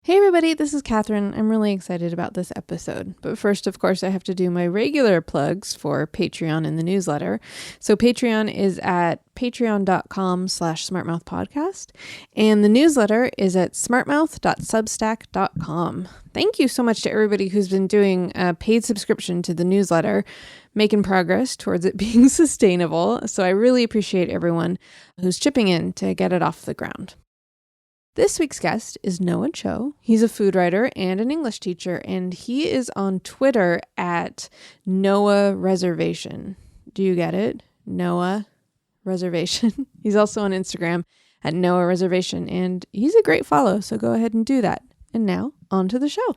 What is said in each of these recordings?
Hey everybody, this is Catherine. I'm really excited about this episode. But first, of course, I have to do my regular plugs for Patreon and the newsletter. So Patreon is at patreon.com/smartmouthpodcast. And the newsletter is at smartmouth.substack.com. Thank you so much to everybody who's been doing a paid subscription to the newsletter, making progress towards it being sustainable. So I really appreciate everyone who's chipping in to get it off the ground. This week's guest is Noah Cho. He's a food writer and an English teacher, and he is on Twitter at Noah Reservation. Do you get it? Noah Reservation. He's also on Instagram at Noah Reservation, and he's a great follow, so go ahead and do that. And now, on to the show.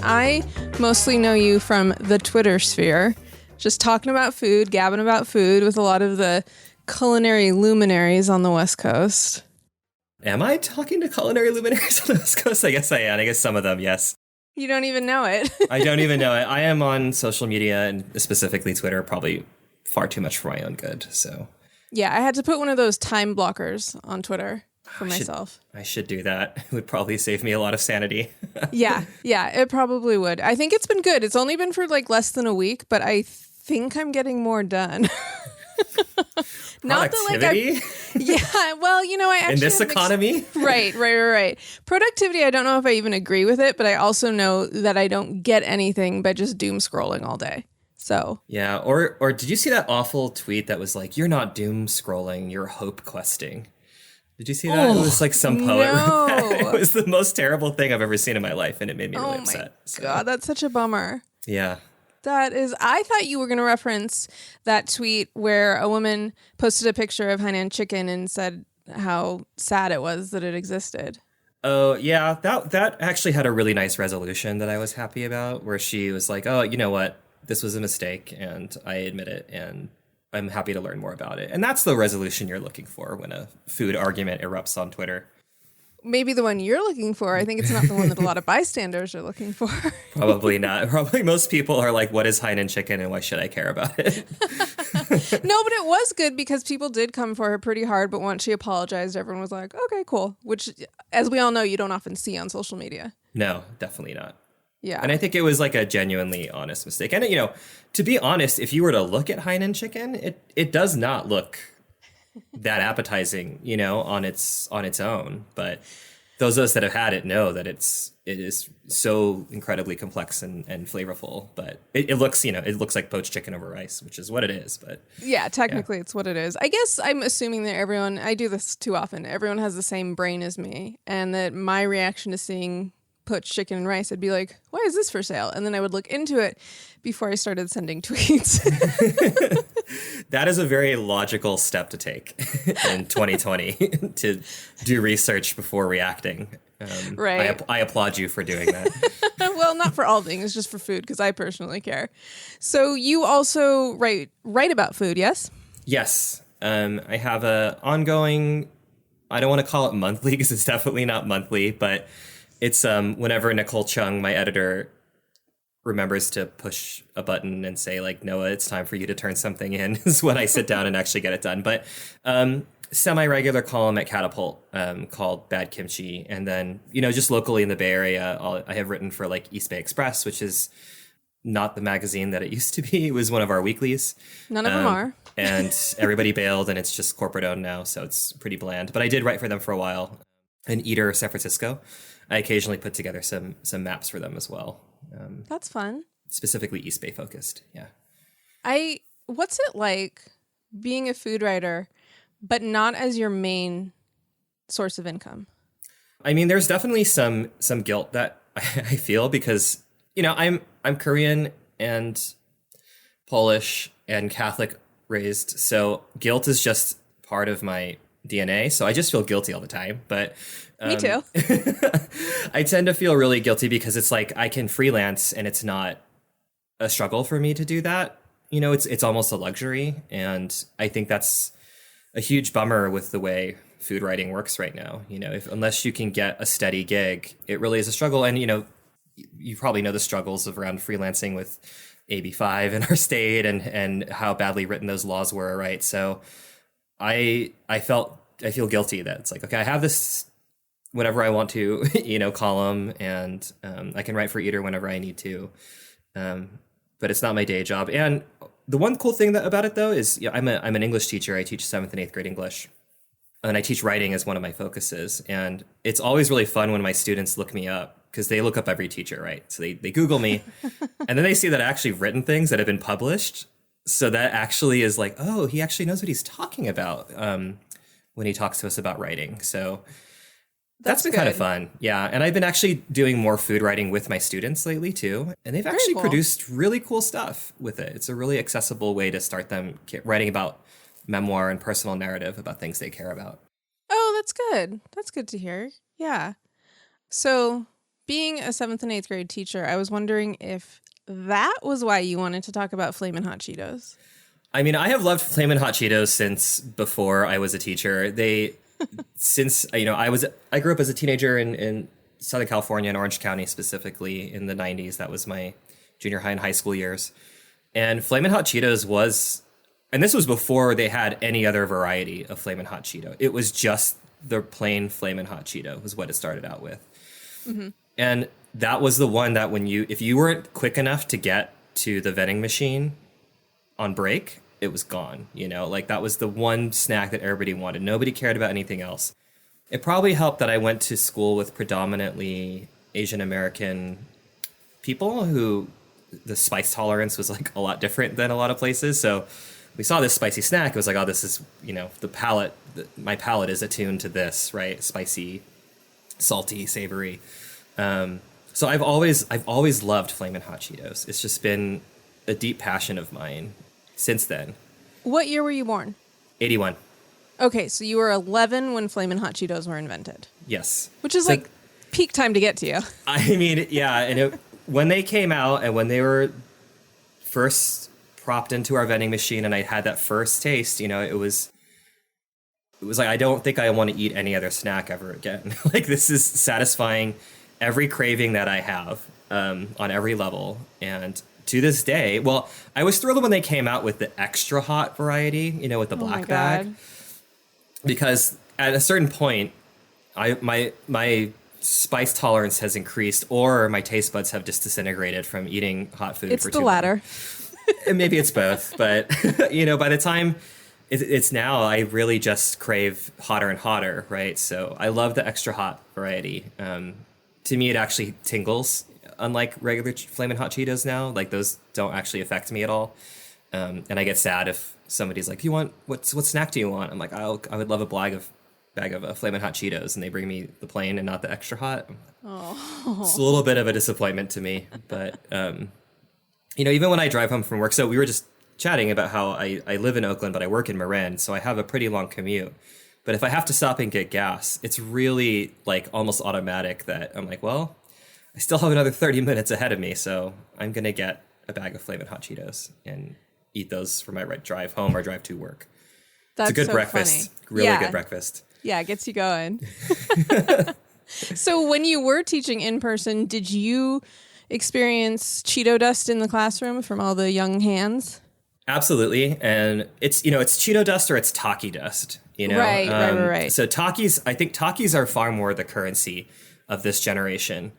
I mostly know you from the Twitter sphere, just talking about food, gabbing about food with a lot of the culinary luminaries on the West Coast. Am I talking to culinary luminaries on the West Coast? I guess I am. I guess some of them, yes. You don't even know it. I don't even know it. I am on social media, and specifically Twitter, probably far too much for my own good. So yeah, I had to put one of those time blockers on Twitter for myself. I should do that. It would probably save me a lot of sanity. Yeah, it probably would. I think it's been good. It's only been for like less than a week, but I think I'm getting more done. Not productivity? Yeah, well, you know, I actually in this economy? Right. Productivity, I don't know if I even agree with it, but I also know that I don't get anything by just doom scrolling all day. So yeah, or did you see that awful tweet that was like, "You're not doom scrolling, you're hope questing"? Did you see that? It was like some poet. No. It was the most terrible thing I've ever seen in my life, and it made me really upset. Oh my God, that's such a bummer. Yeah. That is, I thought you were going to reference that tweet where a woman posted a picture of Hainan chicken and said how sad it was that it existed. Oh, yeah. That actually had a really nice resolution that I was happy about, where she was like, oh, you know what? This was a mistake, and I admit it, and I'm happy to learn more about it. And that's the resolution you're looking for when a food argument erupts on Twitter. Maybe the one you're looking for. I think it's not the one that a lot of bystanders are looking for. Probably not. Probably most people are like, what is Hainan chicken and why should I care about it? No, but it was good because people did come for her pretty hard. But once she apologized, everyone was like, okay, cool. Which, as we all know, you don't often see on social media. No, definitely not. Yeah. And I think it was like a genuinely honest mistake. And, you know, to be honest, if you were to look at Hainan chicken, it does not look that appetizing, you know, on its own. But those of us that have had it know that it is so incredibly complex and flavorful. But it looks, you know, it looks like poached chicken over rice, which is what it is. But yeah, technically it's what it is. I guess I'm assuming that everyone, I do this too often, everyone has the same brain as me. And that my reaction to seeing poached chicken and rice, I'd be like, why is this for sale? And then I would look into it before I started sending tweets. That is a very logical step to take in 2020 to do research before reacting. Right. I applaud you for doing that. Well, not for all things, just for food, because I personally care. So you also write about food, yes? Yes. I have a ongoing, I don't want to call it monthly because it's definitely not monthly, but it's whenever Nicole Chung, my editor, remembers to push a button and say, like, Noah, it's time for you to turn something in, is when I sit down and actually get it done. But semi-regular column at Catapult called Bad Kimchi. And then, you know, just locally in the Bay Area, I have written for, like, East Bay Express, which is not the magazine that it used to be. It was one of our weeklies. None of them are. And everybody bailed, and it's just corporate-owned now, so it's pretty bland. But I did write for them for a while. And Eater San Francisco. I occasionally put together some maps for them as well. That's fun. Specifically East Bay focused, yeah. What's it like being a food writer, but not as your main source of income? I mean, there's definitely some guilt that I feel because, you know, I'm Korean and Polish and Catholic raised, so guilt is just part of my DNA. So I just feel guilty all the time. But me too. I tend to feel really guilty because it's like I can freelance and it's not a struggle for me to do that. You know, it's almost a luxury. And I think that's a huge bummer with the way food writing works right now. You know, unless you can get a steady gig, it really is a struggle. And, you know, you probably know the struggles of around freelancing with AB5 in our state and how badly written those laws were, right? So I feel guilty that it's like, okay, I have this whenever I want to, column, and I can write for Eater whenever I need to. But it's not my day job. And the one cool thing about it, though, is I'm an English teacher. I teach 7th and 8th grade English. And I teach writing as one of my focuses. And it's always really fun when my students look me up, because they look up every teacher, right? So they Google me, and then they see that I actually have written things that have been published. So that actually is like, oh, he actually knows what he's talking about when he talks to us about writing. So that's been kind of fun. Yeah. And I've been actually doing more food writing with my students lately too. And they've actually produced really cool stuff with it. It's a really accessible way to start them writing about memoir and personal narrative about things they care about. Oh, that's good. That's good to hear. Yeah. So being a 7th and 8th grade teacher, I was wondering if that was why you wanted to talk about Flamin Hot Cheetos. I mean, I have loved Flamin Hot Cheetos since before I was a teacher. Since, I grew up as a teenager in Southern California, in Orange County specifically, in the 90s. That was my junior high and high school years. And Flamin Hot Cheetos was, and this was before they had any other variety of Flamin Hot Cheeto. It was just the plain Flamin Hot Cheeto was what it started out with. Mm-hmm. And that was the one that if you weren't quick enough to get to the vending machine on break, it was gone. That was the one snack that everybody wanted. Nobody cared about anything else. It probably helped that I went to school with predominantly Asian American people who the spice tolerance was like a lot different than a lot of places. So we saw this spicy snack. It was like, oh, this is, the palate, my palate is attuned to this, right? Spicy, salty, savory. So I've always loved Flamin' Hot Cheetos. It's just been a deep passion of mine since then. What year were you born? 81. Okay, so you were 11 when Flamin' Hot Cheetos were invented. Yes. Which is like peak time to get to you. I mean, yeah, and when they came out and when they were first propped into our vending machine and I had that first taste, it was like, I don't think I want to eat any other snack ever again. Like, this is satisfying every craving that I have on every level. And to this day, well, I was thrilled when they came out with the extra hot variety, with the black bag. Because at a certain point, my spice tolerance has increased, or my taste buds have just disintegrated from eating hot food for too long. It's the latter. Maybe it's both, but by the time it's now, I really just crave hotter and hotter, right? So I love the extra hot variety. To me, it actually tingles, unlike regular Flamin' Hot Cheetos now. Like, those don't actually affect me at all. And I get sad if somebody's like, what snack do you want? I'm like, I would love a bag of Flamin' Hot Cheetos, and they bring me the plain and not the extra hot. Oh. It's a little bit of a disappointment to me, but even when I drive home from work, so we were just chatting about how I live in Oakland, but I work in Marin, so I have a pretty long commute. But if I have to stop and get gas, it's really like almost automatic that I'm like, well, I still have another 30 minutes ahead of me, so I'm going to get a bag of Flamin' Hot Cheetos and eat those for my drive home or drive to work. That's it's a good so breakfast. Funny. Really good breakfast. Yeah, it gets you going. So when you were teaching in person, did you experience Cheeto dust in the classroom from all the young hands? Absolutely. And it's Cheeto dust or it's Taki dust, Right. So I think Takis are far more the currency of this generation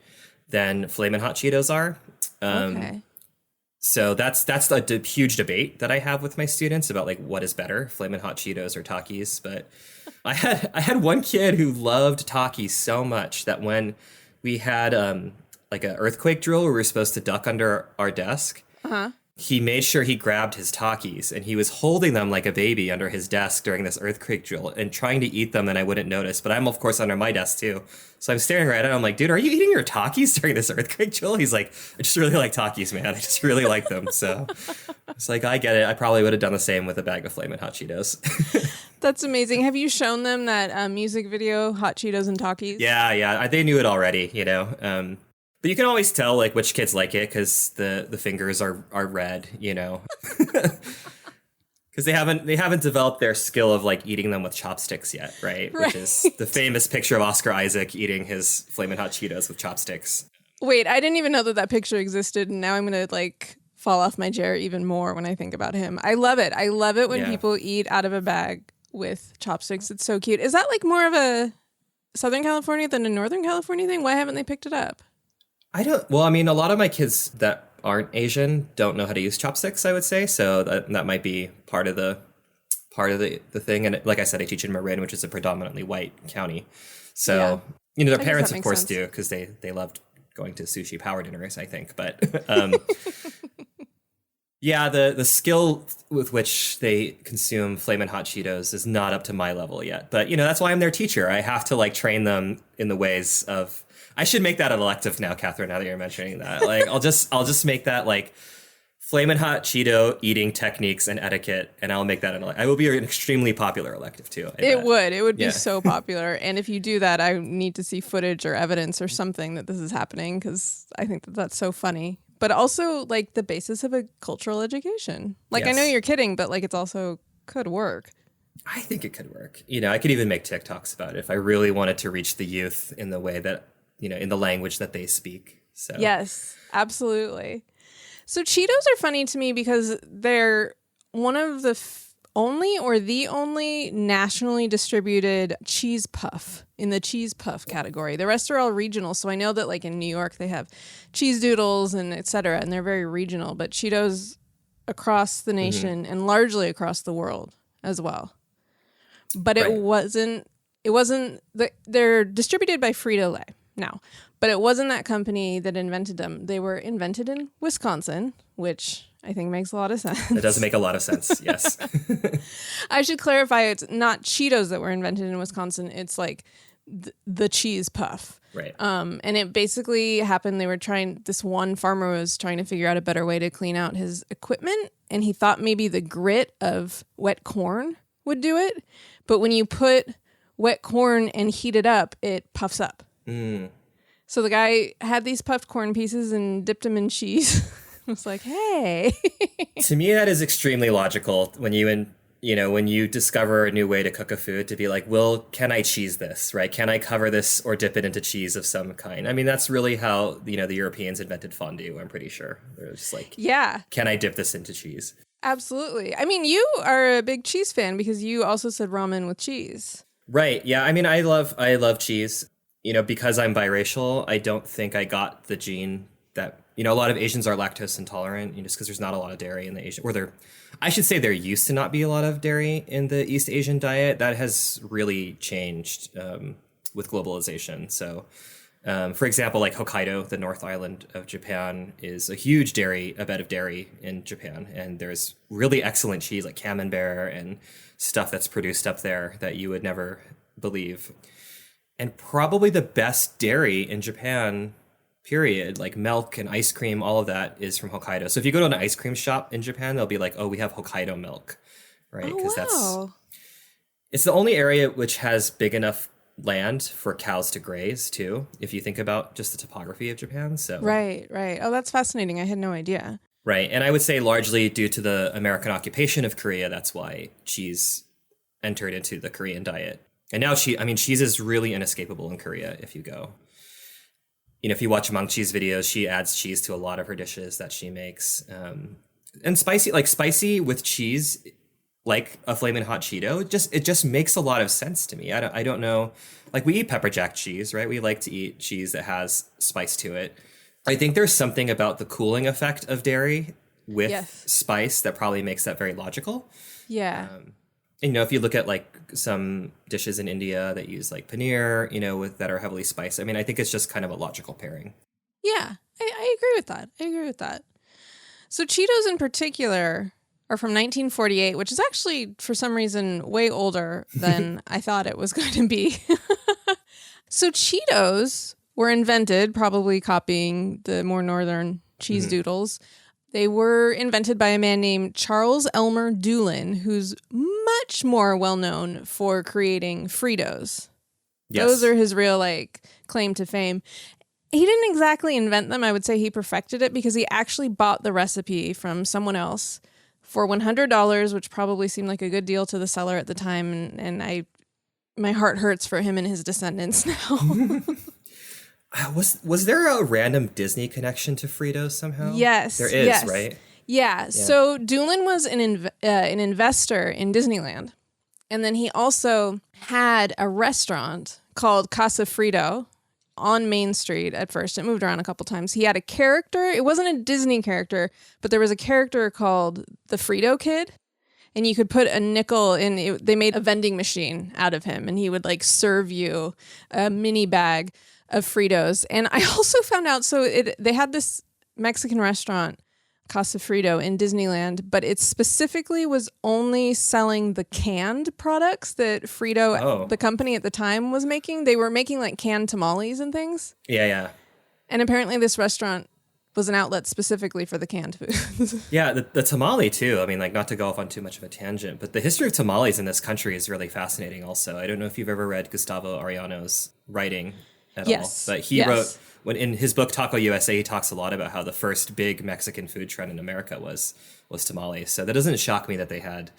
than Flamin' Hot Cheetos are. Okay. So that's a huge debate that I have with my students about like what is better, Flamin' Hot Cheetos or Takis. But I had one kid who loved Takis so much that when we had like an earthquake drill where we were supposed to duck under our desk, he made sure he grabbed his Takis and he was holding them like a baby under his desk during this earthquake drill and trying to eat them, and I wouldn't notice. But I'm, of course, under my desk, too. So I'm staring right at him. I'm like, dude, are you eating your Takis during this earthquake drill? He's like, I just really like Takis, man. I just really like them. So it's like, I get it. I probably would have done the same with a bag of Flamin' Hot Cheetos. That's amazing. Have you shown them that music video, Hot Cheetos and Takis? Yeah. They knew it already, But you can always tell like which kids like it because the fingers are red, because they haven't developed their skill of like eating them with chopsticks yet, right? Which is the famous picture of Oscar Isaac eating his Flamin' Hot Cheetos with chopsticks. Wait, I didn't even know that picture existed, and now I'm gonna like fall off my chair even more when I think about him. I love it. I love it when people eat out of a bag with chopsticks. It's so cute. Is that like more of a Southern California than a Northern California thing? Why haven't they picked it up? Well, I mean, a lot of my kids that aren't Asian don't know how to use chopsticks, I would say. So that might be part of the thing. And like I said, I teach in Marin, which is a predominantly white county. So, their parents, of course, do, because they loved going to sushi power dinners, I think. But yeah, the skill with which they consume Flamin' Hot Cheetos is not up to my level yet. But, that's why I'm their teacher. I have to like train them in the ways of... I should make that an elective now, Catherine, now that you're mentioning that. Like, I'll just make that like Flamin' Hot Cheeto eating techniques and etiquette, and I'll make that I will be an extremely popular elective too. It would be so popular. And if you do that, I need to see footage or evidence or something that this is happening, because I think that's so funny. But also like the basis of a cultural education. Like, yes. I know you're kidding, but like it's also could work. I think it could work. I could even make TikToks about it if I really wanted to reach the youth in the way that, in the language that they speak. So yes, absolutely. So Cheetos are funny to me because they're one of the the only nationally distributed cheese puff in the cheese puff category. The rest are all regional. So I know that like in New York, they have cheese doodles and et cetera, and they're very regional, but Cheetos across the nation and largely across the world as well. But they're distributed by Frito-Lay now, but it wasn't that company that invented them. They were invented in Wisconsin, which I think makes a lot of sense. It does make a lot of sense, yes. I should clarify, it's not Cheetos that were invented in Wisconsin. It's like the cheese puff. Right. And it basically happened, this one farmer was trying to figure out a better way to clean out his equipment, and he thought maybe the grit of wet corn would do it. But when you put wet corn and heat it up, it puffs up. Mm. So the guy had these puffed corn pieces and dipped them in cheese. I was like, hey. To me, that is extremely logical when you discover a new way to cook a food, to be like, well, can I cheese this, right? Can I cover this or dip it into cheese of some kind? I mean, that's really how, the Europeans invented fondue, I'm pretty sure. They're just like, yeah, can I dip this into cheese? Absolutely. I mean, you are a big cheese fan because you also said ramen with cheese. Right. Yeah. I mean, I love cheese. Because I'm biracial, I don't think I got the gene that, a lot of Asians are lactose intolerant, just because there's not a lot of dairy in the Asian, I should say there used to not be a lot of dairy in the East Asian diet. That has really changed with globalization. So, for example, like Hokkaido, the North Island of Japan, is a bed of dairy in Japan. And there's really excellent cheese like Camembert and stuff that's produced up there that you would never believe. And probably the best dairy in Japan, period, like milk and ice cream, all of that is from Hokkaido. So if you go to an ice cream shop in Japan, they'll be like, oh, we have Hokkaido milk, right? Because it's the only area which has big enough land for cows to graze too, if you think about just the topography of Japan. So Right. Oh, that's fascinating. I had no idea. Right. And I would say largely due to the American occupation of Korea, that's why cheese entered into the Korean diet. And now cheese is really inescapable in Korea if you go. If you watch Mang Chi's videos, she adds cheese to a lot of her dishes that she makes. And spicy with cheese, like a Flamin' Hot Cheeto, it just makes a lot of sense to me. I don't know. Like, we eat pepper jack cheese, right? We like to eat cheese that has spice to it. I think there's something about the cooling effect of dairy with spice that probably makes that very logical. Yeah. If you look at like some dishes in India that use like paneer, that are heavily spiced, I mean, I think it's just kind of a logical pairing. Yeah, I agree with that. So Cheetos in particular are from 1948, which is actually for some reason way older than I thought it was going to be. So Cheetos were invented, probably copying the more northern cheese doodles. They were invented by a man named Charles Elmer Doolin, who's much more well-known for creating Fritos. Yes. Those are his real, claim to fame. He didn't exactly invent them. I would say he perfected it because he actually bought the recipe from someone else for $100, which probably seemed like a good deal to the seller at the time. And my heart hurts for him and his descendants now. Was there a random Disney connection to Fritos somehow? Yes. There is, yes. right? Yeah. So Doolin was an investor in Disneyland. And then he also had a restaurant called Casa Frito on Main Street at first. It moved around a couple times. He had a character. It wasn't a Disney character, but there was a character called the Frito Kid. And you could put a nickel in it. They made a vending machine out of him, and he would like serve you a mini bag of Fritos. And I also found out, they had this Mexican restaurant, Casa Frito, in Disneyland, but it specifically was only selling the canned products that Frito, the company at the time, was making. They were making like canned tamales and things. Yeah. And apparently this restaurant was an outlet specifically for the canned food. Yeah, the tamale too. I mean, like, not to go off on too much of a tangent, but the history of tamales in this country is really fascinating also. I don't know if you've ever read Gustavo Arellano's writing at all, but he wrote, in his book Taco USA, he talks a lot about how the first big Mexican food trend in America was tamales. So that doesn't shock me that they had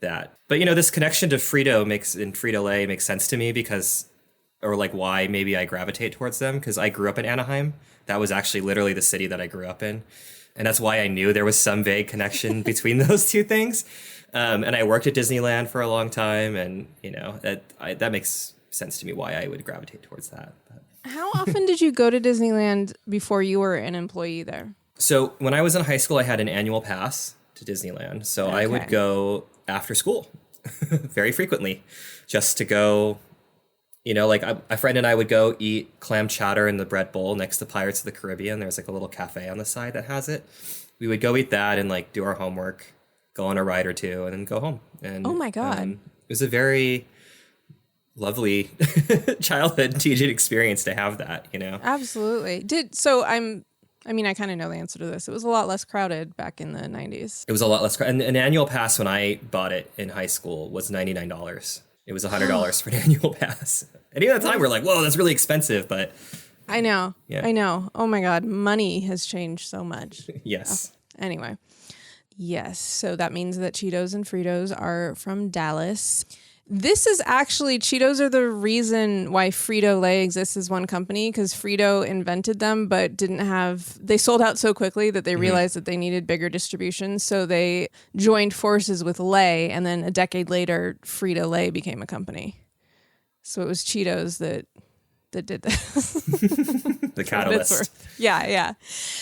that. But, this connection to Frito-Lay makes sense to me or like why maybe I gravitate towards them, because I grew up in Anaheim. That was actually literally the city that I grew up in. And that's why I knew there was some vague connection between those two things. And I worked at Disneyland for a long time. And, that makes sense to me why I would gravitate towards that. But. How often did you go to Disneyland before you were an employee there? So when I was in high school, I had an annual pass to Disneyland. So I would go after school very frequently just to go. Like a friend and I would go eat clam chowder in the bread bowl next to Pirates of the Caribbean. There's like a little cafe on the side that has it. We would go eat that and like do our homework, go on a ride or two, and then go home. And oh my God. It was a very lovely childhood TJ experience to have that, Absolutely. I kind of know the answer to this. It was a lot less crowded back in the 90s. It was a lot less crowded. And an annual pass when I bought it in high school was $99. It was $100 for an annual pass. And even at the time, we're like, whoa, that's really expensive. But I know. Yeah. I know. Oh my God. Money has changed so much. Yes. Anyway. Yes. So that means that Cheetos and Fritos are from Dallas. This is actually, Cheetos are the reason why Frito-Lay exists as one company, because Frito invented them, but they sold out so quickly that they realized that they needed bigger distribution. So they joined forces with Lay, and then a decade later, Frito-Lay became a company. So it was Cheetos that did this. The catalyst. Yeah.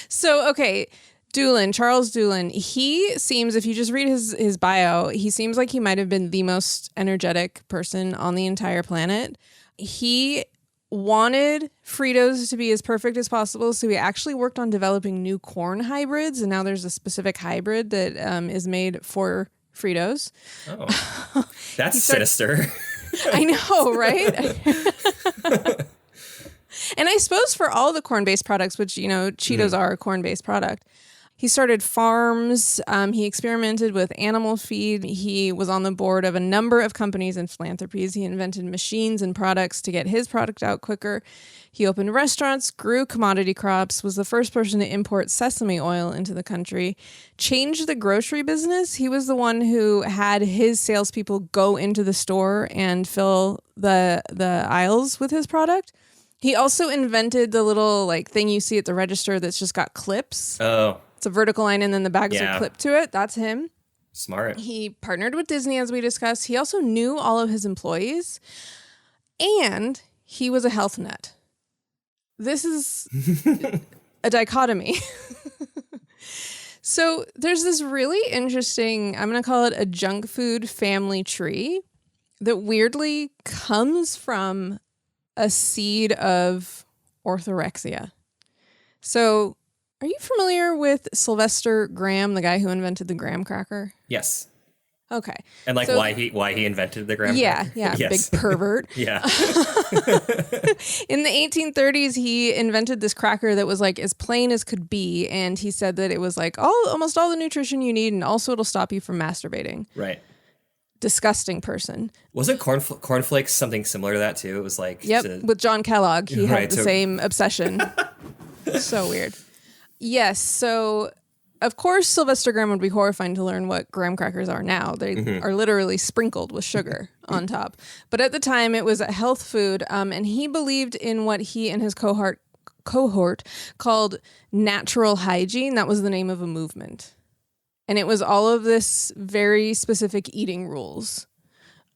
So, okay. Charles Doolin, he seems, if you just read his bio, he seems like he might have been the most energetic person on the entire planet. He wanted Fritos to be as perfect as possible, so he actually worked on developing new corn hybrids, and now there's a specific hybrid that is made for Fritos. Oh, that's sinister. I know, right? And I suppose for all the corn-based products, which, Cheetos are a corn-based product, he started farms. He experimented with animal feed. He was on the board of a number of companies and philanthropies. He invented machines and products to get his product out quicker. He opened restaurants, grew commodity crops, was the first person to import sesame oil into the country, changed the grocery business. He was the one who had his salespeople go into the store and fill the aisles with his product. He also invented the little thing you see at the register that's just got clips. Oh. It's a vertical line and then the bags are clipped to it. That's him. Smart. He partnered with Disney, as we discussed. He also knew all of his employees. And he was a health nut. This is a dichotomy. So there's this really interesting, I'm going to call it a junk food family tree that weirdly comes from a seed of orthorexia. So are you familiar with Sylvester Graham, the guy who invented the graham cracker? Yes. Okay. And why he invented the graham cracker? Yeah, yes. Big pervert. Yeah. In the 1830s, he invented this cracker that was as plain as could be, and he said that it was almost all the nutrition you need, and also it'll stop you from masturbating. Right. Disgusting person. Wasn't cornflakes something similar to that too? It was with John Kellogg, he had the same obsession. So weird. Yes, so of course, Sylvester Graham would be horrified to learn what graham crackers are now. They are literally sprinkled with sugar on top. But at the time, it was a health food, and he believed in what he and his cohort called natural hygiene. That was the name of a movement. And it was all of this very specific eating rules.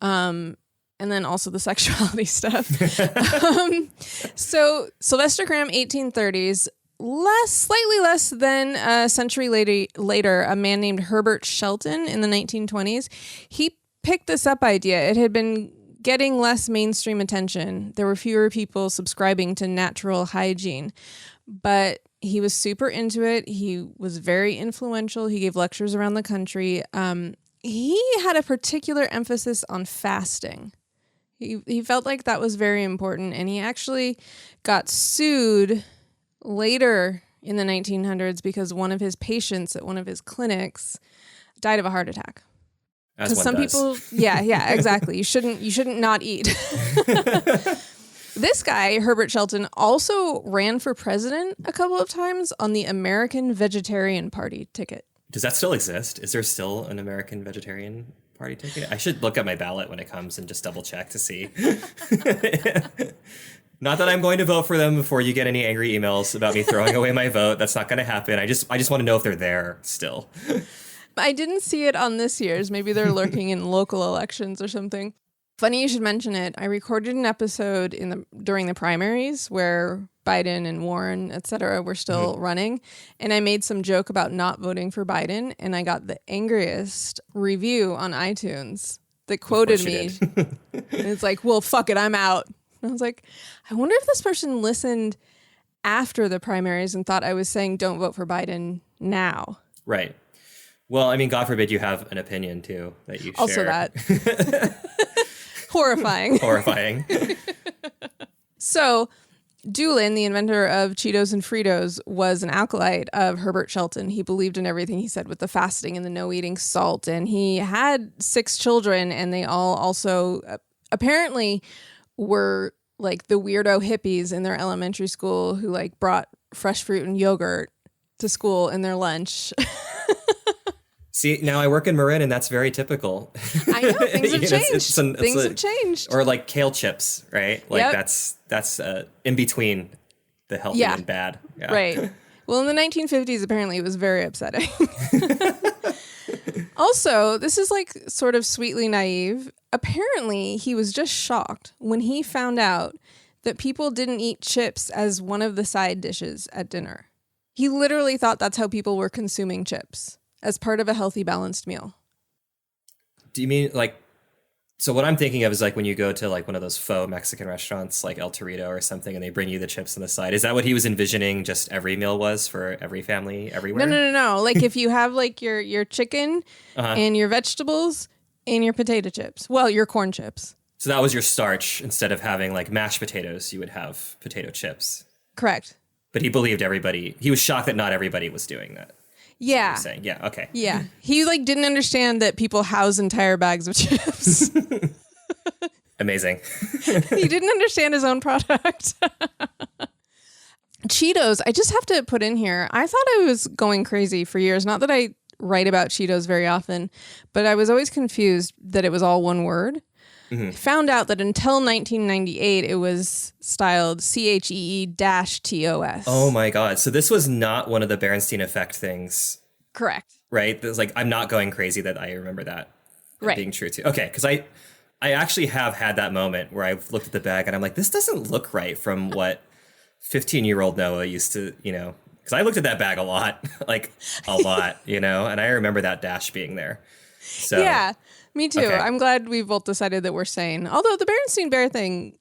And then also the sexuality stuff. So Sylvester Graham, 1830s, slightly less than a century later, a man named Herbert Shelton in the 1920s, he picked this up idea. It had been getting less mainstream attention. There were fewer people subscribing to natural hygiene, but he was super into it. He was very influential. He gave lectures around the country. He had a particular emphasis on fasting. He felt like that was very important, and he actually got sued later in the 1900s because one of his patients at one of his clinics died of a heart attack. As one some does. people, yeah, exactly. You shouldn't not eat. This guy, Herbert Shelton, also ran for president a couple of times on the American Vegetarian Party ticket. Does that still exist? Is there still an American Vegetarian Party ticket? I should look at my ballot when it comes and just double check to see. Not that I'm going to vote for them before you get any angry emails about me throwing away my vote. That's not going to happen. I just want to know if they're there still. I didn't see it on this year's. Maybe they're lurking in local elections or something. Funny you should mention it. I recorded an episode during the primaries where Biden and Warren, et cetera, were still running. And I made some joke about not voting for Biden. And I got the angriest review on iTunes that quoted me. And it's like, well, fuck it, I'm out. And I was like, I wonder if this person listened after the primaries and thought I was saying don't vote for Biden now. Right. Well, I mean, God forbid you have an opinion, too, that you share. Also that. Horrifying. Horrifying. So, Doolin, the inventor of Cheetos and Fritos, was an acolyte of Herbert Shelton. He believed in everything he said with the fasting and the no eating salt. And he had 6 children, and they all also apparently were like the weirdo hippies in their elementary school who like brought fresh fruit and yogurt to school in their lunch. See, now I work in Marin, and that's very typical. I know, things have changed. Things have changed. Or like kale chips, right? Like Yep. that's in between the healthy and bad. Yeah. Right. Well, in the 1950s, apparently it was very upsetting. Also, this is like sort of sweetly naive. Apparently, he was just shocked when he found out that people didn't eat chips as one of the side dishes at dinner. He literally thought that's how people were consuming chips, as part of a healthy, balanced meal. Do you mean like, so what I'm thinking of is like when you go to like one of those faux Mexican restaurants like El Torito or something and they bring you the chips on the side. Is that what he was envisioning just every meal was for every family everywhere? No. Like if you have like your chicken and your vegetables and your potato chips. Well, your corn chips. So that was your starch. Instead of having like mashed potatoes, you would have potato chips. Correct. But he was shocked that not everybody was doing that. Yeah. You're saying. Yeah, okay. Yeah. He like didn't understand that people house entire bags of chips. Amazing. He didn't understand his own product. Cheetos, I just have to put in here. I thought I was going crazy for years. Not that I write about Cheetos very often, but I was always confused that it was all one word. I found out that until 1998, it was styled CHEE-TOS. Oh my God. So this was not one of the Berenstein effect things. Correct. Right? There's like, I'm not going crazy that I remember that Right. being true too. Okay. Because I actually have had that moment where I've looked at the bag and I'm like, this doesn't look right from what 15-year-old Noah used to, because I looked at that bag a lot, like a lot, and I remember that dash being there. So Yeah. Me too. Okay. I'm glad we both decided that we're sane. Although the Berenstein Bear thing,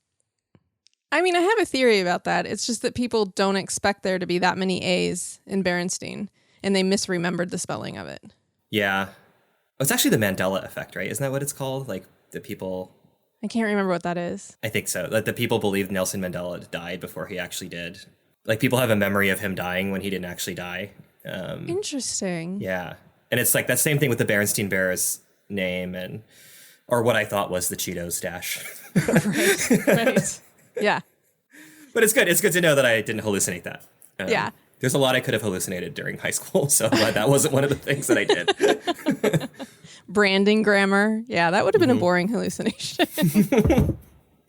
I mean, I have a theory about that. It's just that people don't expect there to be that many A's in Berenstein, and they misremembered the spelling of it. Yeah. Oh, it's actually the Mandela effect, right? Isn't that what it's called? Like the people... I can't remember what that is. I think so. Like the people believed Nelson Mandela died before he actually did. Like people have a memory of him dying when he didn't actually die. Interesting. Yeah. And it's like that same thing with the Berenstein Bears name or what I thought was the Cheetos dash. Right. Yeah. But it's good. It's good to know that I didn't hallucinate that. Yeah. There's a lot I could have hallucinated during high school, so I'm glad that wasn't one of the things that I did. Branding grammar. Yeah, that would have been a boring hallucination.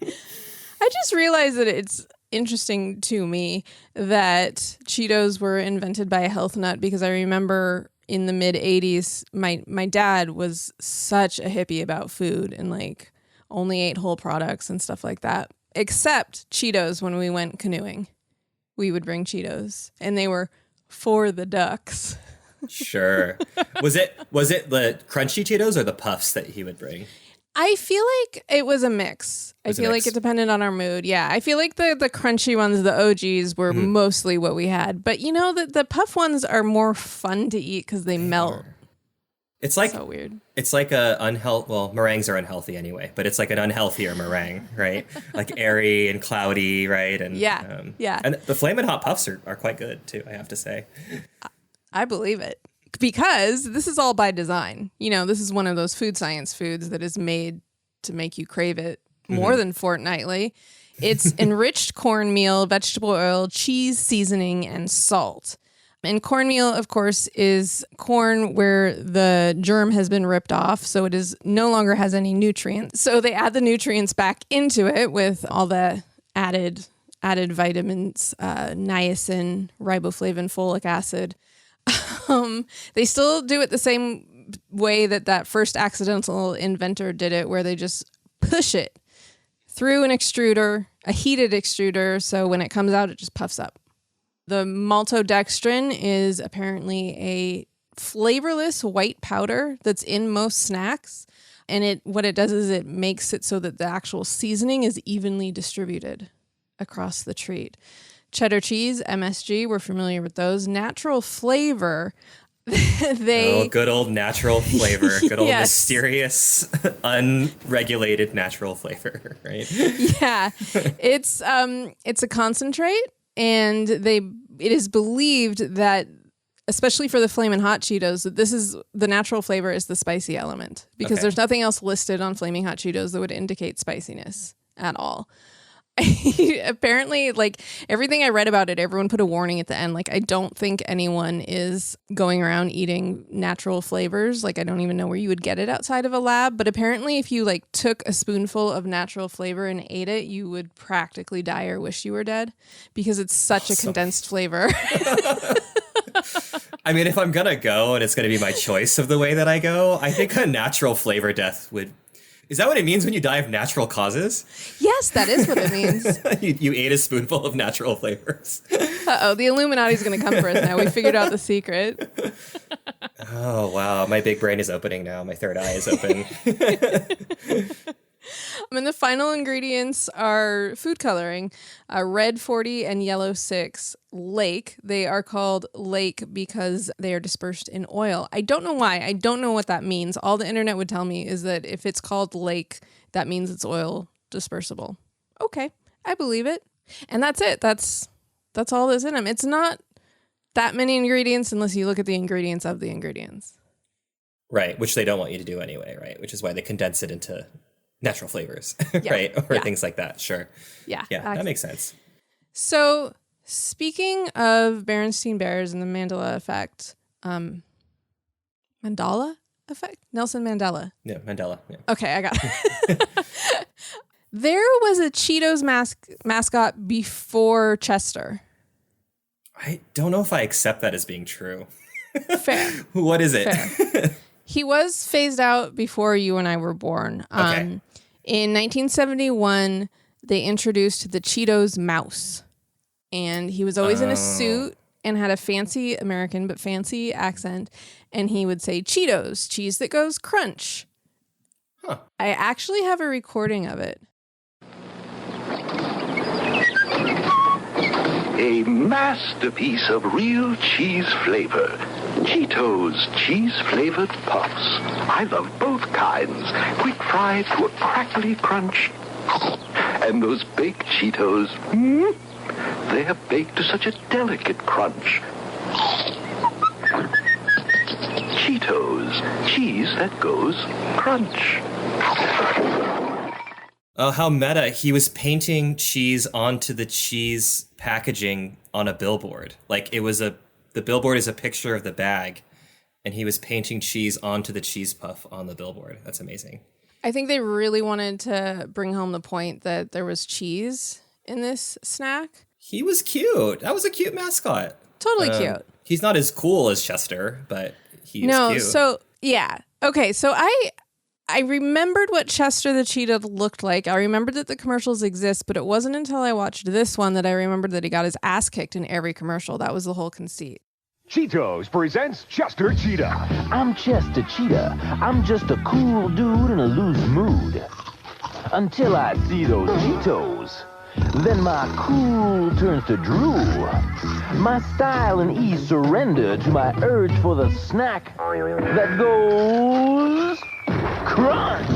I just realized that it's interesting to me that Cheetos were invented by a health nut, because I remember in the mid 80s, my dad was such a hippie about food and like only ate whole products and stuff like that, except Cheetos. When we went canoeing, we would bring Cheetos and they were for the ducks. Sure. Was it the crunchy Cheetos or the puffs that he would bring? I feel like it was a mix. I feel like it depended on our mood. Yeah, I feel like the crunchy ones, the OGs, were mostly what we had. But you know, the puff ones are more fun to eat because they melt. It's like so weird. It's like well, meringues are unhealthy anyway, but it's like an unhealthier meringue, right? Like airy and cloudy, right? And yeah. And the Flamin' Hot Puffs are quite good too, I have to say. I believe it. Because this is all by design. You know, this is one of those food science foods that is made to make you crave it more than fortnightly. It's enriched cornmeal, vegetable oil, cheese, seasoning, and salt. And cornmeal, of course, is corn where the germ has been ripped off, so it is no longer has any nutrients. So they add the nutrients back into it with all the added vitamins, niacin, riboflavin, folic acid. They still do it the same way that first accidental inventor did it, where they just push it through an extruder, a heated extruder, so when it comes out, it just puffs up. The maltodextrin is apparently a flavorless white powder that's in most snacks, and what it does is it makes it so that the actual seasoning is evenly distributed across the treat. Cheddar cheese, MSG, we're familiar with those. Natural flavor, good old natural flavor. Good old Yes. mysterious, unregulated natural flavor, right? Yeah. It's a concentrate, and it is believed that, especially for the Flamin' Hot Cheetos, that the natural flavor is the spicy element, because there's nothing else listed on Flaming Hot Cheetos that would indicate spiciness at all. Apparently, like, everything I read about it, everyone put a warning at the end. Like, I don't think anyone is going around eating natural flavors. Like, I don't even know where you would get it outside of a lab. But apparently, if you like took a spoonful of natural flavor and ate it, you would practically die or wish you were dead, because it's such a condensed flavor. I mean, if I'm gonna go and it's gonna be my choice of the way that I go, I think a natural flavor death would. Is that what it means when you die of natural causes? Yes, that is what it means. you ate a spoonful of natural flavors. Uh-oh, the Illuminati's going to come for us now. We figured out the secret. Oh, wow. My big brain is opening now. My third eye is open. And the final ingredients are food coloring, red 40 and yellow 6, lake. They are called lake because they are dispersed in oil. I don't know why. I don't know what that means. All the internet would tell me is that if it's called lake, that means it's oil dispersible. Okay, I believe it. And that's it. That's all that's in them. It's not that many ingredients unless you look at the ingredients of the ingredients. Right, which they don't want you to do anyway, right? Which is why they condense it into natural flavors, right? Or things like that. Sure. Yeah. That makes sense. So, speaking of Berenstein Bears and the Mandela effect, Mandela effect? Nelson Mandela. Yeah, Mandela. Yeah. Okay, I got it. There was a Cheetos mascot before Chester. I don't know if I accept that as being true. Fair. What is it? Fair. He was phased out before you and I were born. Okay. In 1971, they introduced the Cheetos mouse. And he was always in a suit and had a fancy American, but fancy accent. And he would say, Cheetos, cheese that goes crunch. Huh. I actually have a recording of it. A masterpiece of real cheese flavor. Cheetos cheese-flavored puffs. I love both kinds. Quick fried to a crackly crunch. And those baked Cheetos, they are baked to such a delicate crunch. Cheetos, cheese that goes crunch. Oh, how meta. He was painting cheese onto the cheese packaging on a billboard. Like the billboard is a picture of the bag, and he was painting cheese onto the cheese puff on the billboard. That's amazing. I think they really wanted to bring home the point that there was cheese in this snack. He was cute. That was a cute mascot. Totally cute. He's not as cool as Chester, but he's cute. So yeah. Okay, so I remembered what Chester the Cheetah looked like. I remembered that the commercials exist, but it wasn't until I watched this one that I remembered that he got his ass kicked in every commercial. That was the whole conceit. Cheetos presents Chester Cheetah. I'm Chester Cheetah. I'm just a cool dude in a loose mood. Until I see those Cheetos. Then my cool turns to drool. My style and ease surrender to my urge for the snack that goes crunch.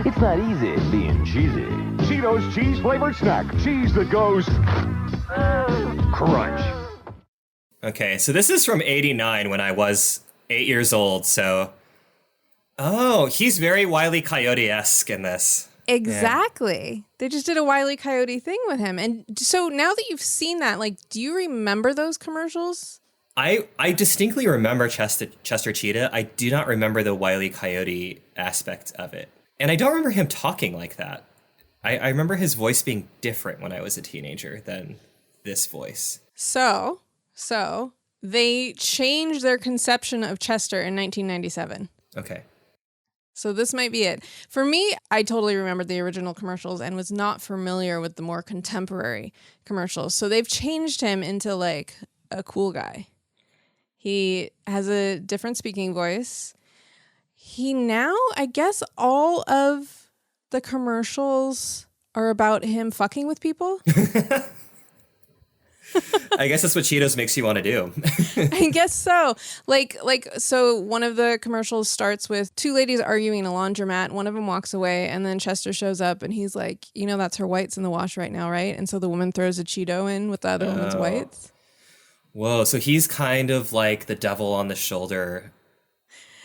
It's not easy being cheesy. Cheetos cheese-flavored snack. Cheese that goes crunch. Okay, so this is from 89 when I was 8 years old, so... Oh, he's very Wile E. Coyote-esque in this. Exactly. Yeah. They just did a Wile E. Coyote thing with him. And so now that you've seen that, like, do you remember those commercials? I distinctly remember Chester Cheetah. I do not remember the Wile E. Coyote aspect of it. And I don't remember him talking like that. I remember his voice being different when I was a teenager than this voice. So they changed their conception of Chester in 1997. Okay. So this might be it. For me, I totally remembered the original commercials and was not familiar with the more contemporary commercials. So they've changed him into like a cool guy. He has a different speaking voice. He now, I guess all of the commercials are about him fucking with people. I guess that's what Cheetos makes you want to do. I guess so. So one of the commercials starts with two ladies arguing in a laundromat. One of them walks away, and then Chester shows up, and he's like, you know, that's her whites in the wash right now, right? And so the woman throws a Cheeto in with the other woman's whites. Whoa, so he's kind of like the devil on the shoulder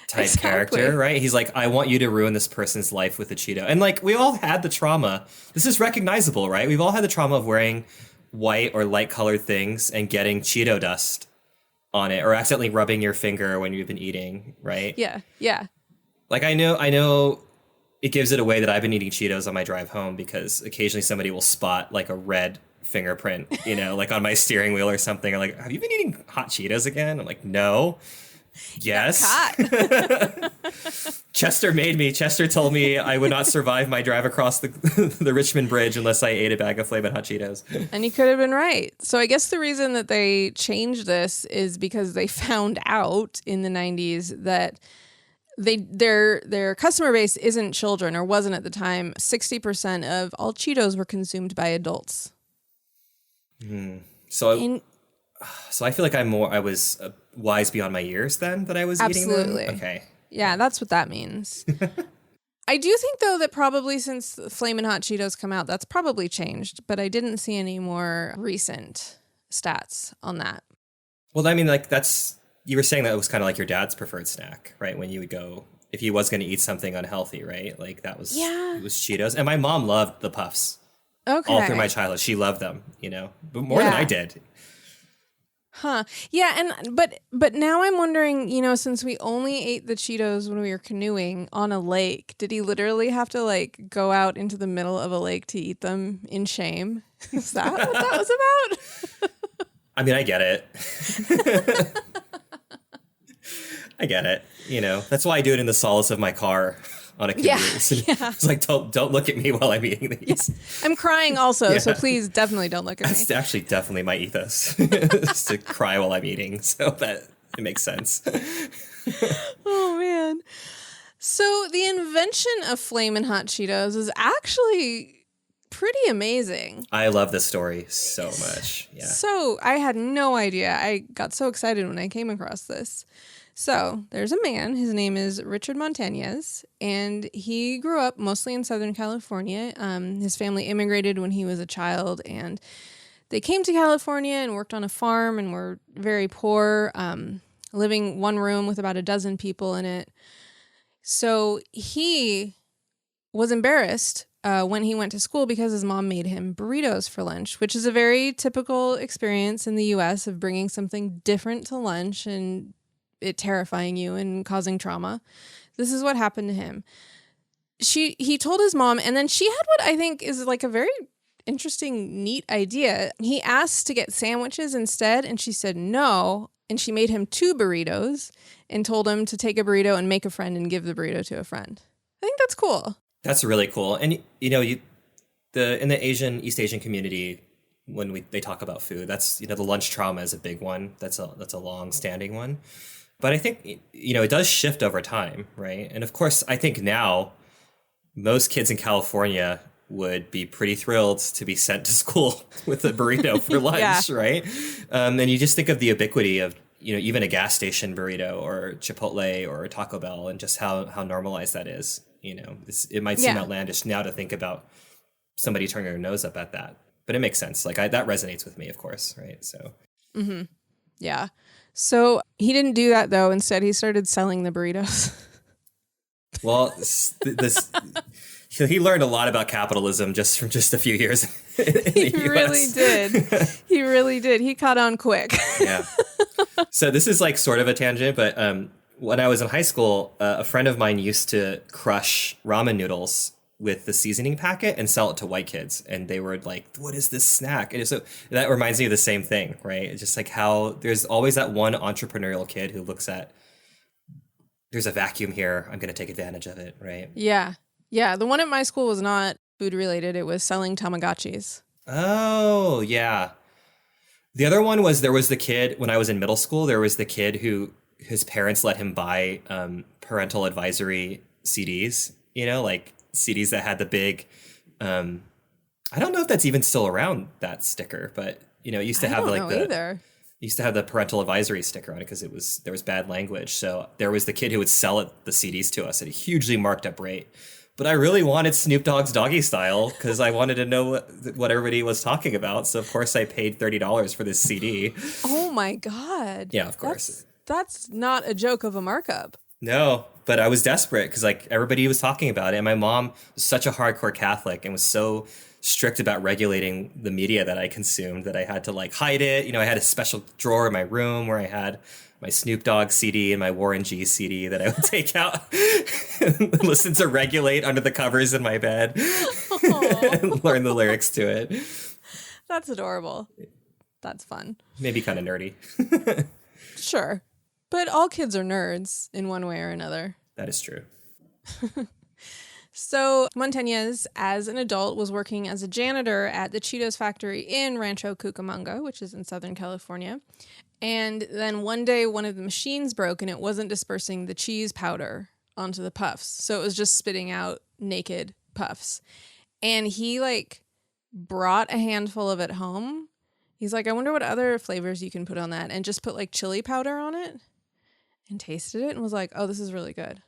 type character, right? He's like, I want you to ruin this person's life with a Cheeto. And like, we all had the trauma. This is recognizable, right? We've all had the trauma of wearing white or light colored things and getting Cheeto dust on it, or accidentally rubbing your finger when you've been eating, right? Yeah. Like I know it gives it away that I've been eating Cheetos on my drive home because occasionally somebody will spot like a red fingerprint, you know, like on my steering wheel or something. Or like, have you been eating hot Cheetos again? I'm like, no. Yes. Chester made me. Chester told me I would not survive my drive across the Richmond Bridge unless I ate a bag of Flamin Hot Cheetos. And you could have been right. So I guess the reason that they changed this is because they found out in the 90s that their customer base isn't children, or wasn't at the time. 60% of all Cheetos were consumed by adults. So I feel like I was wise beyond my years then that I was eating them? Absolutely. Okay. Yeah, that's what that means. I do think, though, that probably since Flamin' Hot Cheetos come out, that's probably changed, but I didn't see any more recent stats on that. Well, I mean, like you were saying that it was kind of like your dad's preferred snack, right? When you would go, if he was going to eat something unhealthy, right? Like it was Cheetos. And my mom loved the Puffs. Okay. All through my childhood. She loved them, you know, but more than I did. Huh. Yeah, but now I'm wondering, you know, since we only ate the Cheetos when we were canoeing on a lake, did he literally have to like go out into the middle of a lake to eat them in shame? Is that what that was about? I mean, I get it. I get it. You know, that's why I do it in the solace of my car on a commute. It's like, don't look at me while I'm eating these. Yeah. I'm crying also, so please definitely don't look at me. That's actually definitely my ethos, is to cry while I'm eating, so that it makes sense. Oh, man. So the invention of Flamin' Hot Cheetos is actually pretty amazing. I love this story so much. Yeah. So I had no idea. I got so excited when I came across this. So there's a man, his name is Richard Montañez, and he grew up mostly in Southern California. His family immigrated when he was a child, and they came to California and worked on a farm and were very poor, living one room with about a dozen people in it. So he was embarrassed when he went to school because his mom made him burritos for lunch, which is a very typical experience in the U.S. of bringing something different to lunch and it terrifying you and causing trauma. This is what happened to him. He told his mom, and then she had what I think is like a very interesting, neat idea. He asked to get sandwiches instead, and she said no. And she made him 2 burritos and told him to take a burrito and make a friend and give the burrito to a friend. I think that's cool. That's really cool. And in the East Asian community, when they talk about food, that's, the lunch trauma is a big one. That's a long-standing one. But I think, it does shift over time, right? And of course, I think now most kids in California would be pretty thrilled to be sent to school with a burrito for lunch, Yeah. right? And you just think of the ubiquity of, even a gas station burrito or Chipotle or Taco Bell, and just how normalized that is. It might seem outlandish now to think about somebody turning their nose up at that, but it makes sense. Like that resonates with me, of course, right? So, Yeah. So he didn't do that though. Instead, he started selling the burritos. well, he learned a lot about capitalism just from just a few years in the US. Really did. He really did. He caught on quick. Yeah. So this is like sort of a tangent, but when I was in high school, a friend of mine used to crush ramen noodles with the seasoning packet and sell it to white kids. And they were like, what is this snack? And so that reminds me of the same thing, right? It's just like how there's always that one entrepreneurial kid who looks at, there's a vacuum here, I'm going to take advantage of it, right? Yeah. Yeah. The one at my school was not food related. It was selling Tamagotchis. Oh, yeah. The other one was, there was the kid, when I was in middle school, there was the kid who his parents let him buy parental advisory CDs, like CDs that had the big, I don't know if that's even still around, that sticker, but, it used to have used to have the parental advisory sticker on it because there was bad language. So there was the kid who would sell the CDs to us at a hugely marked up rate. But I really wanted Snoop Dogg's Doggy Style because I wanted to know what everybody was talking about. So, of course, I paid $30 for this CD. Oh, my God. Yeah, of course. That's not a joke of a markup. No, but I was desperate because everybody was talking about it. And my mom was such a hardcore Catholic and was so strict about regulating the media that I consumed that I had to hide it. I had a special drawer in my room where I had my Snoop Dogg CD and my Warren G CD that I would take out and listen to Regulate under the covers in my bed and learn the lyrics to it. That's adorable. That's fun. Maybe kind of nerdy. Sure. But all kids are nerds in one way or another. That is true. So Montañez, as an adult, was working as a janitor at the Cheetos factory in Rancho Cucamonga, which is in Southern California. And then one day, one of the machines broke and it wasn't dispersing the cheese powder onto the puffs. So it was just spitting out naked puffs. And he brought a handful of it home. He's like, I wonder what other flavors you can put on that. And just put chili powder on it and tasted it and was like, oh, this is really good.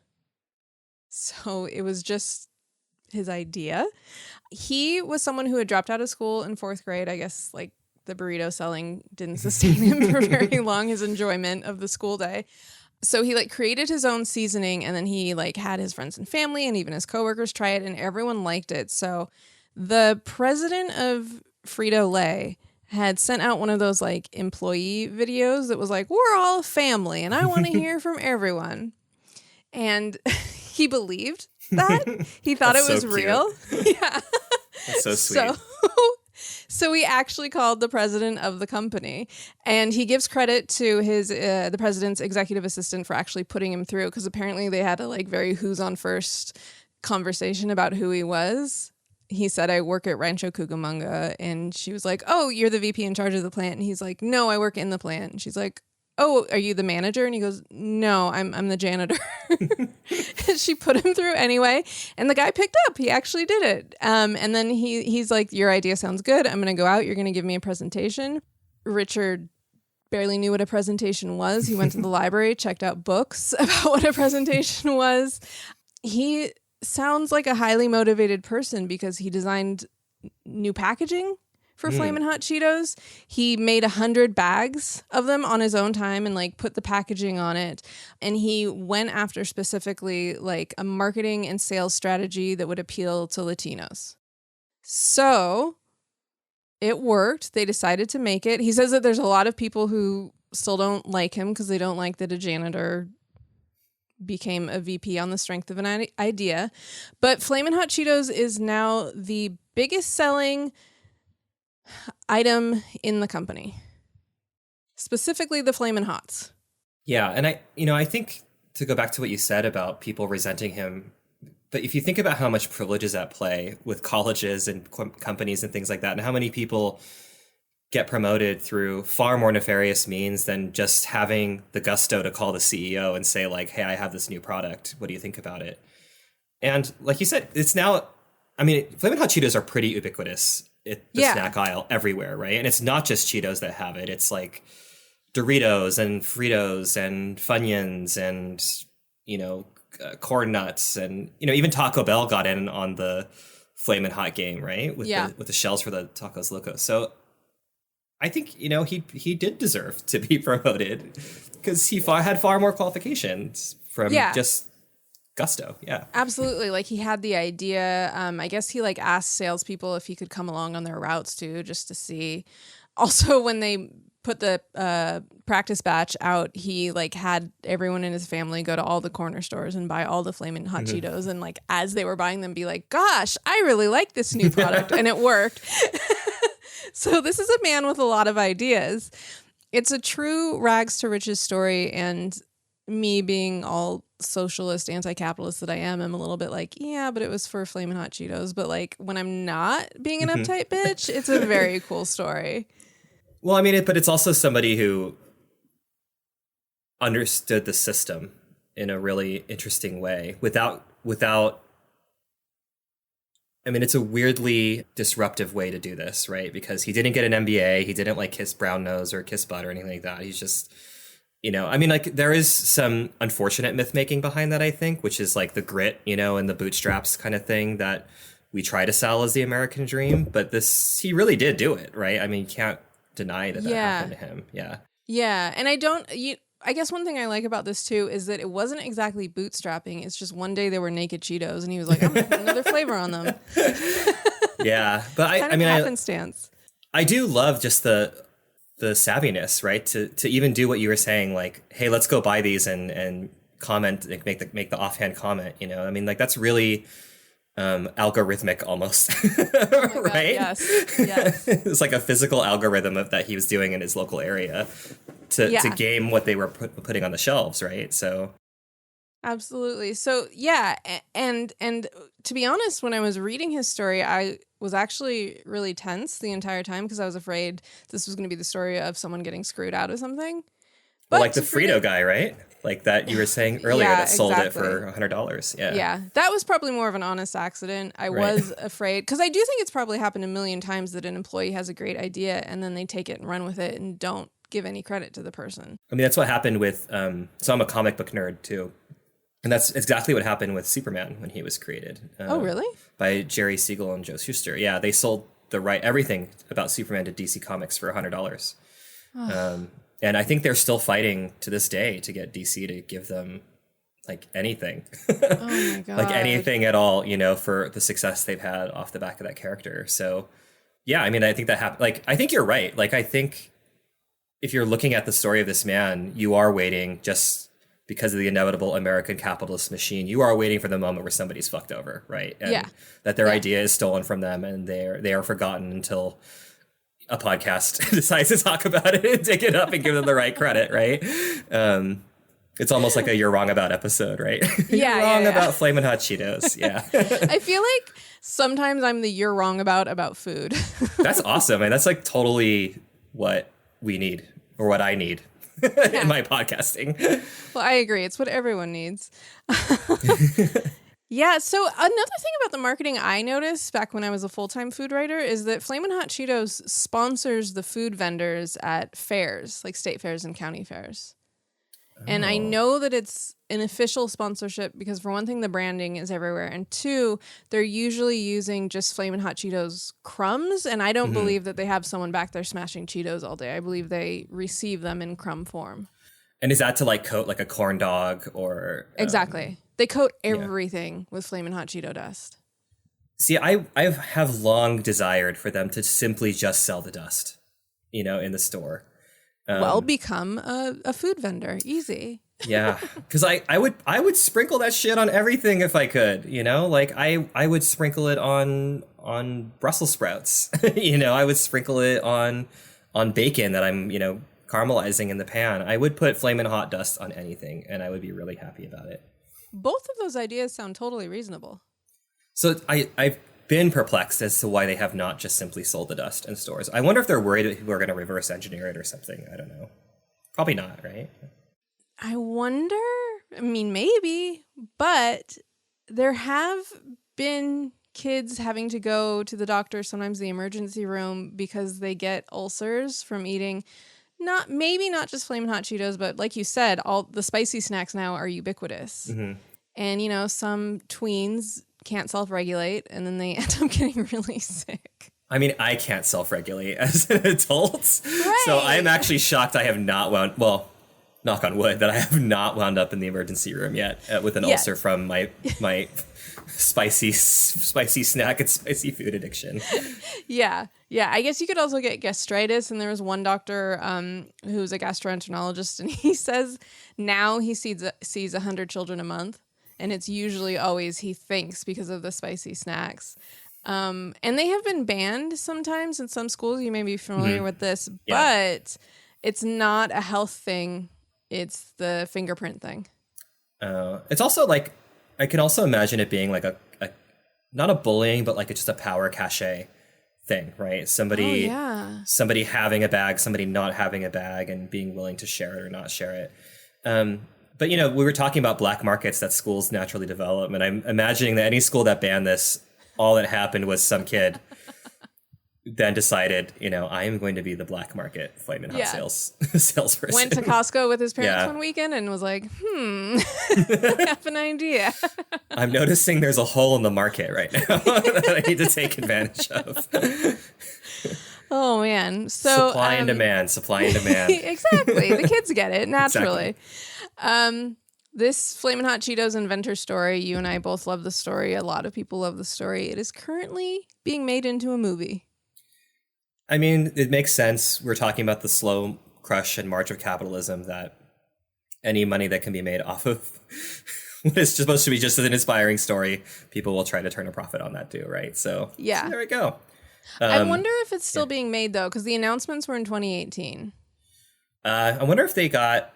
So it was just his idea. He was someone who had dropped out of school in 4th grade. I guess the burrito selling didn't sustain him for very long, his enjoyment of the school day. So he created his own seasoning, and then he had his friends and family and even his coworkers try it, and everyone liked it. So the president of Frito-Lay had sent out one of those employee videos that was we're all a family and I want to hear from everyone. And he believed that. He thought it was so real. Yeah. That's so sweet. So he actually called the president of the company, and he gives credit to his the president's executive assistant for actually putting him through, because apparently they had a very who's on first conversation about who he was. He said, I work at Rancho Cucamonga, and she was like, oh, you're the VP in charge of the plant. And he's like, no, I work in the plant. And she's like, oh, are you the manager? And he goes, no, I'm the janitor. And she put him through anyway. And the guy picked up. He actually did it. And then he's like, your idea sounds good. I'm going to go out. You're going to give me a presentation. Richard barely knew what a presentation was. He went to the library, checked out books about what a presentation was. He sounds like a highly motivated person because he designed new packaging for Flamin' Hot Cheetos. He made 100 bags of them on his own time and like put the packaging on it. And he went after specifically like a marketing and sales strategy that would appeal to Latinos. So it worked. They decided to make it. He says that there's a lot of people who still don't like him because they don't like that a janitor became a VP on the strength of an idea. But Flamin' Hot Cheetos is now the biggest selling item in the company, specifically the Flamin' Hots. Yeah, and I think to go back to what you said about people resenting him, but if you think about how much privilege is at play with colleges and companies and things like that, and how many people get promoted through far more nefarious means than just having the gusto to call the CEO and say like, hey, I have this new product. What do you think about it? And like you said, it's now, I mean, Flamin' Hot Cheetos are pretty ubiquitous at the snack aisle everywhere, right? And it's not just Cheetos that have it. It's like Doritos and Fritos and Funyuns and, Corn Nuts and, even Taco Bell got in on the Flamin' Hot game, right? With the shells for the Tacos Locos. So I think, he did deserve to be promoted because he had far more qualifications from just gusto. Yeah, absolutely. Like he had the idea. I guess he like asked salespeople if he could come along on their routes too, just to see. Also, when they put the practice batch out, he like had everyone in his family go to all the corner stores and buy all the Flamin' Hot Cheetos. And like, as they were buying them, be like, gosh, I really like this new product. And it worked. So this is a man with a lot of ideas. It's a true rags to riches story. And me being all socialist, anti-capitalist that I am, I'm a little bit like, yeah, but it was for Flamin' Hot Cheetos. But like when I'm not being an uptight bitch, it's a very cool story. Well, I mean, but it's also somebody who understood the system in a really interesting way without, I mean, it's a weirdly disruptive way to do this, right? Because he didn't get an MBA. He didn't like kiss brown nose or kiss butt or anything like that. He's just, I mean, like there is some unfortunate myth making behind that, I think, which is like the grit, and the bootstraps kind of thing that we try to sell as the American dream. But he really did do it, right? I mean, you can't deny that happened to him. Yeah. Yeah. And I guess one thing I like about this too is that it wasn't exactly bootstrapping. It's just one day there were naked Cheetos and he was like, I'm gonna put another flavor on them. Yeah. But I mean, happenstance. I do love just the savviness, right? To even do what you were saying, like, hey, let's go buy these and comment, like, make the offhand comment, I mean, like that's really algorithmic almost. Oh right? God, yes. It's like a physical algorithm that he was doing in his local area to game what they were putting on the shelves, right? So absolutely. So yeah, and to be honest, when I was reading his story, I was actually really tense the entire time because I was afraid this was going to be the story of someone getting screwed out of something. But like the Frito guy, right? Like that you were saying earlier that sold it for $100. Yeah. Yeah. That was probably more of an honest accident. I was afraid because I do think it's probably happened a million times that an employee has a great idea and then they take it and run with it and don't give any credit to the person. I mean, that's what happened with, so I'm a comic book nerd too. And that's exactly what happened with Superman when he was created. Oh, really? By Jerry Siegel and Joe Shuster. Yeah, they sold everything about Superman to DC Comics for $100. And I think they're still fighting to this day to get DC to give them like anything. Oh my God. Like anything at all, for the success they've had off the back of that character. So yeah, I mean, I think that happened. Like, I think you're right. Like, I think if you're looking at the story of this man, you are waiting just because of the inevitable American capitalist machine. You are waiting for the moment where somebody's fucked over, right? And that their idea is stolen from them and they are forgotten until a podcast decides to talk about it and dig it up and give them the right credit, right? It's almost like a You're Wrong About episode, right? Yeah, You're wrong about Flamin' Hot Cheetos. Yeah. I feel like sometimes I'm the You're Wrong about food. That's awesome. And that's like totally what we need or what I need in my podcasting. Well, I agree. It's what everyone needs. Yeah, so another thing about the marketing I noticed back when I was a full-time food writer is that Flamin' Hot Cheetos sponsors the food vendors at fairs, like state fairs and county fairs. And I know that it's an official sponsorship because, for one thing, the branding is everywhere. And two, they're usually using just Flamin' Hot Cheetos crumbs. And I don't believe that they have someone back there smashing Cheetos all day. I believe they receive them in crumb form. And is that to like coat like a corn dog or... Exactly. They coat everything with Flamin' Hot Cheeto dust. See, I have long desired for them to simply just sell the dust, you know, in the store. Become a food vendor. Easy. Yeah, because I would sprinkle that shit on everything if I could, you know, like I would sprinkle it on Brussels sprouts, you know, I would sprinkle it on bacon that I'm, you know, caramelizing in the pan. I would put Flamin' Hot dust on anything, and I would be really happy about it. Both of those ideas sound totally reasonable. So I've been perplexed as to why they have not just simply sold the dust in stores. I wonder if they're worried that people are going to reverse engineer it or something. I don't know. Probably not, right? I wonder. I mean, maybe, but there have been kids having to go to the doctor, sometimes the emergency room, because they get ulcers from eating not just Flamin' Hot Cheetos, but like you said, all the spicy snacks now are ubiquitous. Mm-hmm. And, you know, some tweens can't self-regulate, and then they end up getting really sick. I mean, I can't self-regulate as an adult. Right. So I'm actually shocked I have not knock on wood, that I have not wound up in the emergency room yet with an ulcer from my spicy snack and spicy food addiction. Yeah. I guess you could also get gastritis. And there was one doctor who's a gastroenterologist, and he says now he sees 100 children a month. And it's usually always, he thinks, because of the spicy snacks. And they have been banned sometimes in some schools. You may be familiar with this, but it's not a health thing. It's the fingerprint thing. It's also like, I can also imagine it being like a not a bullying, but like just a power cachet thing, right? Somebody having a bag, somebody not having a bag, and being willing to share it or not share it. But, you know, we were talking about black markets that schools naturally develop, and I'm imagining that any school that banned this, all that happened was some kid then decided, you know, I am going to be the black market Flamin' Hot salesperson. Went to Costco with his parents one weekend and was like, I have an idea. I'm noticing there's a hole in the market right now that I need to take advantage of. Oh, man. So supply and demand. Exactly. The kids get it naturally. Exactly. This Flamin' Hot Cheetos inventor story, you and I both love the story. A lot of people love the story. It is currently being made into a movie. I mean, it makes sense. We're talking about the slow crush and march of capitalism, that any money that can be made off of what is supposed to be just an inspiring story, people will try to turn a profit on that too, right? So there we go. I wonder if it's still being made, though, because the announcements were in 2018. I wonder if they got...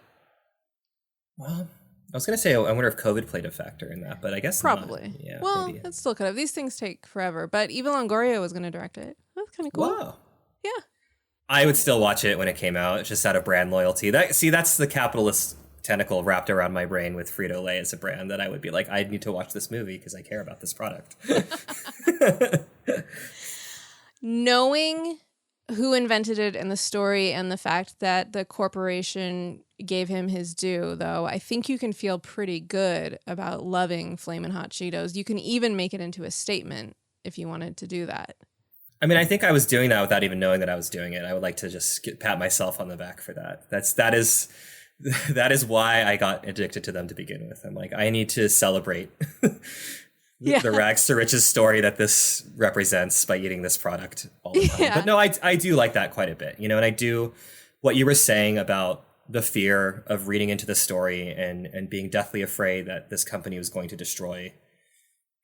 Well, I was going to say, I wonder if COVID played a factor in that, but I guess probably. Not. Yeah, well, maybe. It still could have. These things take forever, but Eva Longoria was going to direct it. That's kind of cool. Wow. Yeah. I would still watch it when it came out, just out of brand loyalty. That's the capitalist tentacle wrapped around my brain with Frito-Lay as a brand, that I would be like, I need to watch this movie because I care about this product. Knowing who invented it and the story and the fact that the corporation gave him his due, though, I think you can feel pretty good about loving Flamin' Hot Cheetos. You can even make it into a statement if you wanted to do that. I mean, I think I was doing that without even knowing that I was doing it. I would like to just pat myself on the back for that. That is why I got addicted to them to begin with. I'm like, I need to celebrate the rags to riches story that this represents by eating this product all the time. But no, I do like that quite a bit, you know, and I do what you were saying about the fear of reading into the story and being deathly afraid that this company was going to destroy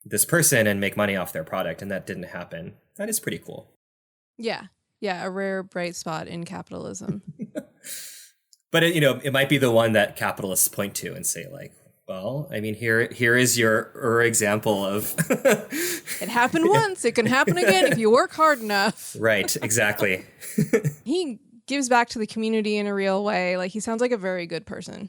this person and make money off their product, and that didn't happen. That is pretty cool. Yeah, a rare bright spot in capitalism. But it might be the one that capitalists point to and say, like, well, I mean, here is your example of it happened once, it can happen again if you work hard enough. Right, exactly. He gives back to the community in a real way. Like, he sounds like a very good person,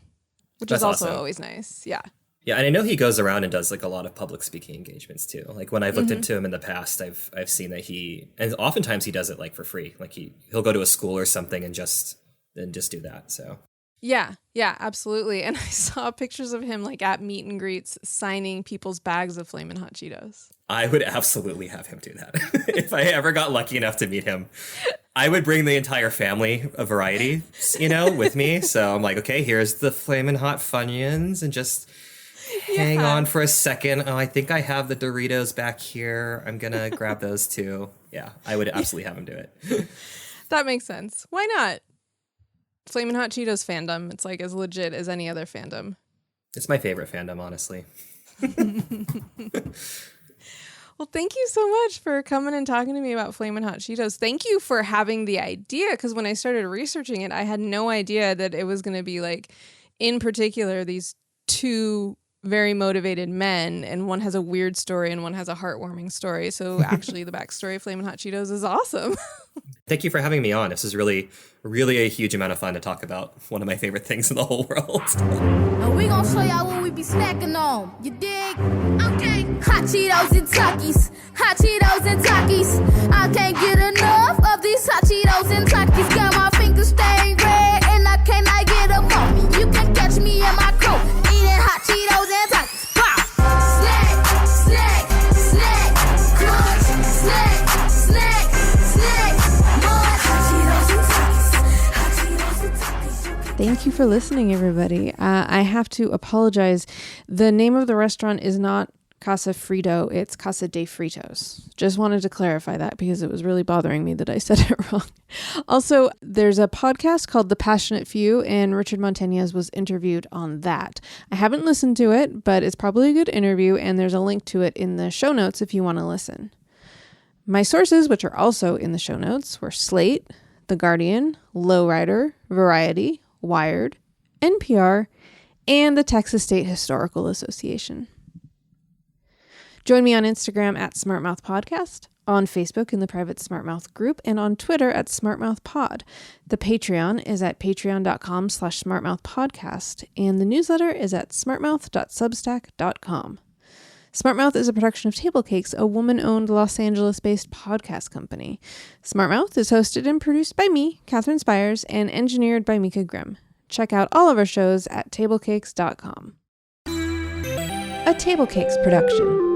which is also awesome. Always nice. Yeah. Yeah, and I know he goes around and does like a lot of public speaking engagements too. Like when I've looked into him in the past, I've seen that and oftentimes he does it like for free. Like he'll go to a school or something and just do that. So Yeah, absolutely. And I saw pictures of him like at meet and greets signing people's bags of Flamin' Hot Cheetos. I would absolutely have him do that. If I ever got lucky enough to meet him, I would bring the entire family of variety, with me. So I'm like, okay, here's the Flamin' Hot Funyuns, and just hang on for a second. Oh, I think I have the Doritos back here. I'm going to grab those too. Yeah, I would absolutely have him do it. That makes sense. Why not? Flamin' Hot Cheetos fandom. It's like as legit as any other fandom. It's my favorite fandom, honestly. Well, thank you so much for coming and talking to me about Flamin' Hot Cheetos. Thank you for having the idea, because when I started researching it, I had no idea that it was going to be like, in particular, these two very motivated men, and one has a weird story and one has a heartwarming story. So actually the backstory of Flamin' Hot Cheetos is awesome. Thank you for having me on. This is really, really a huge amount of fun to talk about. One of my favorite things in the whole world. And we gon' show y'all what we be snacking on. You dig? Okay. Hot Cheetos and Takis. Hot Cheetos and Takis. I can't get enough of these Hot Cheetos and Takis. Got my fingers stained red and I cannot get them on me. You can catch me in my coat eating Hot Cheetos and Takis. Pop. Snack, snack, snack. Crunch, snack, snack, snack. Munch. Hot Cheetos and Takis. Thank you for listening, everybody. I have to apologize. The name of the restaurant is not Casa Frito, it's Casa de Fritos. Just wanted to clarify that because it was really bothering me that I said it wrong. Also, there's a podcast called The Passionate Few, and Richard Montañez was interviewed on that. I haven't listened to it, but it's probably a good interview, and there's a link to it in the show notes if you want to listen. My sources, which are also in the show notes, were Slate, The Guardian, Lowrider, Variety, Wired, NPR, and the Texas State Historical Association. Join me on Instagram at SmartMouth Podcast, on Facebook in the private SmartMouth group, and on Twitter at SmartMouthPod. The Patreon is at patreon.com/SmartMouthPodcast, and the newsletter is at smartmouth.substack.com. SmartMouth is a production of Table Cakes, a woman-owned Los Angeles-based podcast company. SmartMouth is hosted and produced by me, Catherine Spires, and engineered by Mika Grimm. Check out all of our shows at tablecakes.com. A Table Cakes production.